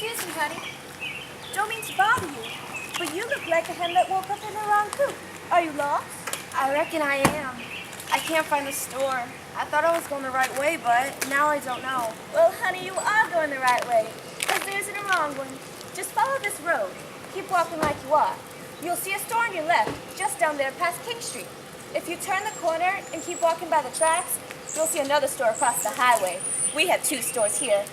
Excuse me, honey. Don't mean to bother you, but you look like a hen that woke up in the wrong coop. Are you lost? I reckon I am. I can't find the store. I thought I was going the right way, but now I don't know. Well, honey, you are going the right way, because there isn't a wrong one. Just follow this road. Keep walking like you are. You'll see a store on your left, just down there past King Street. If you turn the corner and keep walking by the tracks, you'll see another store across the highway. We have 2 stores here.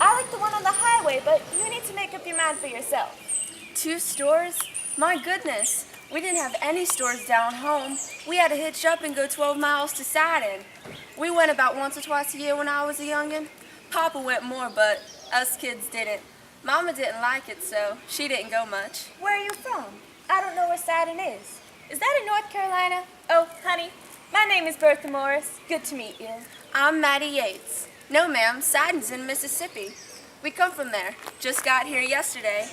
I like the one on the highway, but you need to make up your mind for yourself. 2 stores? My goodness. We didn't have any stores down home. We had to hitch up and go 12 miles to Saturn. We went about once or twice a year when I was a youngin'. Papa went more, but us kids didn't. Mama didn't like it, so she didn't go much. Where are you from? I don't know where Saturn is. Is that in North Carolina? Oh, honey, my name is Bertha Morris. Good to meet you. I'm Mattie Yates. No, ma'am, Saturn's in Mississippi. We come from there. Just got here yesterday.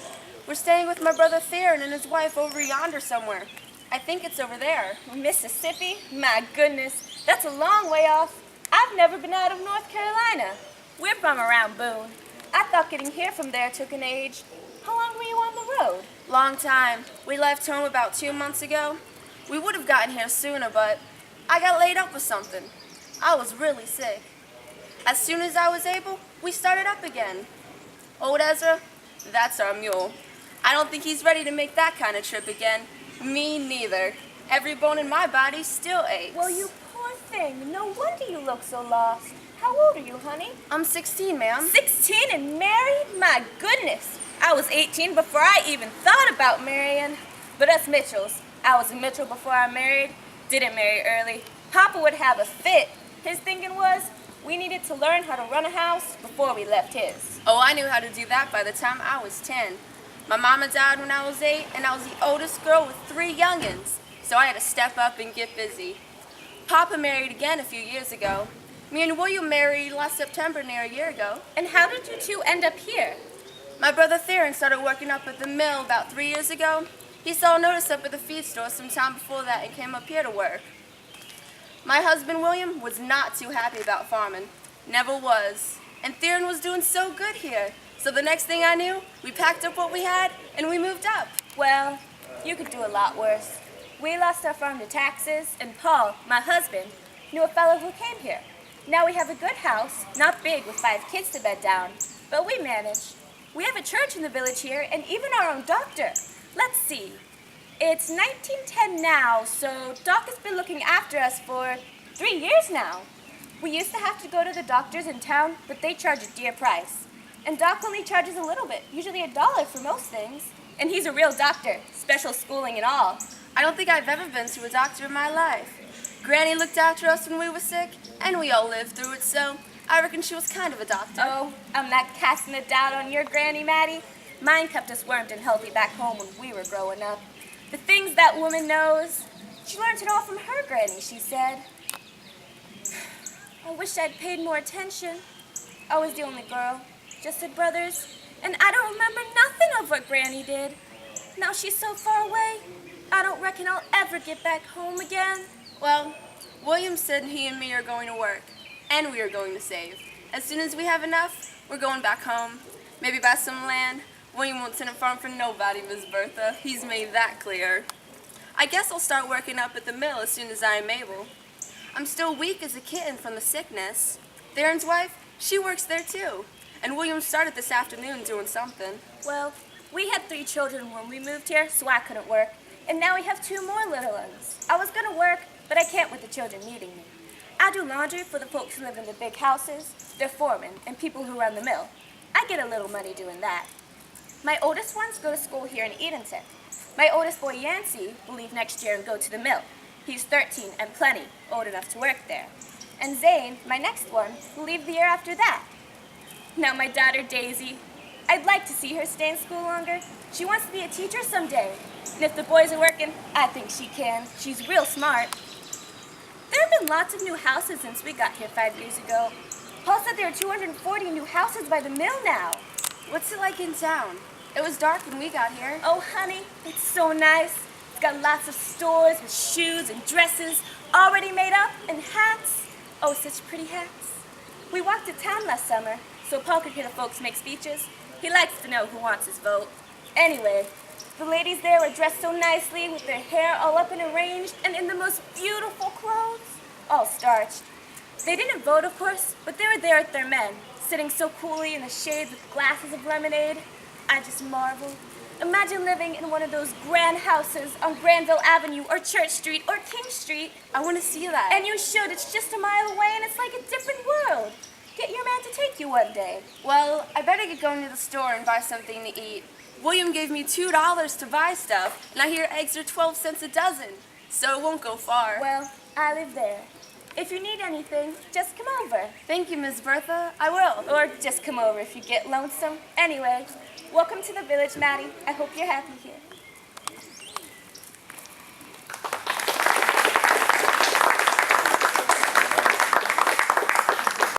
We're staying with my brother Theron and his wife over yonder somewhere. I think it's over there. Mississippi? My goodness, that's a long way off. I've never been out of North Carolina. We're from around Boone. I thought getting here from there took an age. How long were you on the road? Long time. We left home about 2 months ago. We would have gotten here sooner, but I got laid up with something. I was really sick. As soon as I was able, we started up again. Old Ezra, that's our mule. I don't think he's ready to make that kind of trip again. Me neither. Every bone in my body still aches. Well, you poor thing. No wonder you look so lost. How old are you, honey? I'm 16, ma'am. 16 and married? My goodness. I was 18 before I even thought about marrying. But us Mitchells, I was a Mitchell before I married. Didn't marry early. Papa would have a fit. His thinking was we needed to learn how to run a house before we left his. Oh, I knew how to do that by the time I was 10. My mama died when I was 8, and I was the oldest girl with 3 youngins, so I had to step up and get busy. Papa married again a few years ago. Me and William married last September, near a year ago. And how did you 2 end up here? My brother Theron started working up at the mill about 3 years ago. He saw a notice up at the feed store some time before that and came up here to work. My husband William was not too happy about farming. Never was. And Theron was doing so good here. So the next thing I knew, we packed up what we had and we moved up. Well, you could do a lot worse. We lost our farm to taxes, and Paul, my husband, knew a fellow who came here. Now we have a good house, not big with 5 kids to bed down, but we manage. We have a church in the village here and even our own doctor. Let's see. It's 1910 now, so Doc has been looking after us for 3 years now. We used to have to go to the doctors in town, but they charge a dear price. And Doc only charges a little bit, usually $1 for most things. And he's a real doctor, special schooling and all. I don't think I've ever been to a doctor in my life. Granny looked after us when we were sick, and we all lived through it, so I reckon she was kind of a doctor. Oh, I'm not casting a doubt on your Granny, Mattie. Mine kept us warmed and healthy back home when we were growing up. The things that woman knows, she learned it all from her Granny, she said. I wish I'd paid more attention. I was the only girl. Just had brothers, and I don't remember nothing of what Granny did. Now she's so far away, I don't reckon I'll ever get back home again. Well, William said he and me are going to work, and we are going to save. As soon as we have enough, we're going back home. Maybe buy some land. William won't send a farm for nobody, Miss Bertha. He's made that clear. I guess I'll start working up at the mill as soon as I am able. I'm still weak as a kitten from the sickness. Theron's wife, she works there too. And William started this afternoon doing something. Well, we had 3 children when we moved here, so I couldn't work. And now we have 2 more little ones. I was going to work, but I can't with the children needing me. I do laundry for the folks who live in the big houses, their foremen, and people who run the mill. I get a little money doing that. My oldest ones go to school here in Edenton. My oldest boy, Yancey, will leave next year and go to the mill. He's 13 and plenty old enough to work there. And Zane, my next one, will leave the year after that. Now my daughter, Daisy, I'd like to see her stay in school longer. She wants to be a teacher someday. And if the boys are working, I think she can. She's real smart. There have been lots of new houses since we got here 5 years ago. Paul said there are 240 new houses by the mill now. What's it like in town? It was dark when we got here. Oh, honey, it's so nice. It's got lots of stores with shoes and dresses already made up and hats. Oh, such pretty hats. We walked to town last summer so Paul could hear the folks make speeches. He likes to know who wants his vote. Anyway, the ladies there were dressed so nicely with their hair all up and arranged and in the most beautiful clothes, all starched. They didn't vote, of course, but they were there with their men, sitting so coolly in the shade with glasses of lemonade. I just marveled. Imagine living in one of those grand houses on Granville Avenue or Church Street or King Street. I want to see that. And you should. It's just a mile away and it's like a different world. Get your man to take you one day. Well, I better get going to the store and buy something to eat. William gave me $2 to buy stuff, and I hear eggs are 12 cents a dozen, so it won't go far. Well, I live there. If you need anything, just come over. Thank you, Miss Bertha. I will. Or just come over if you get lonesome. Anyway, welcome to the village, Mattie. I hope you're happy here.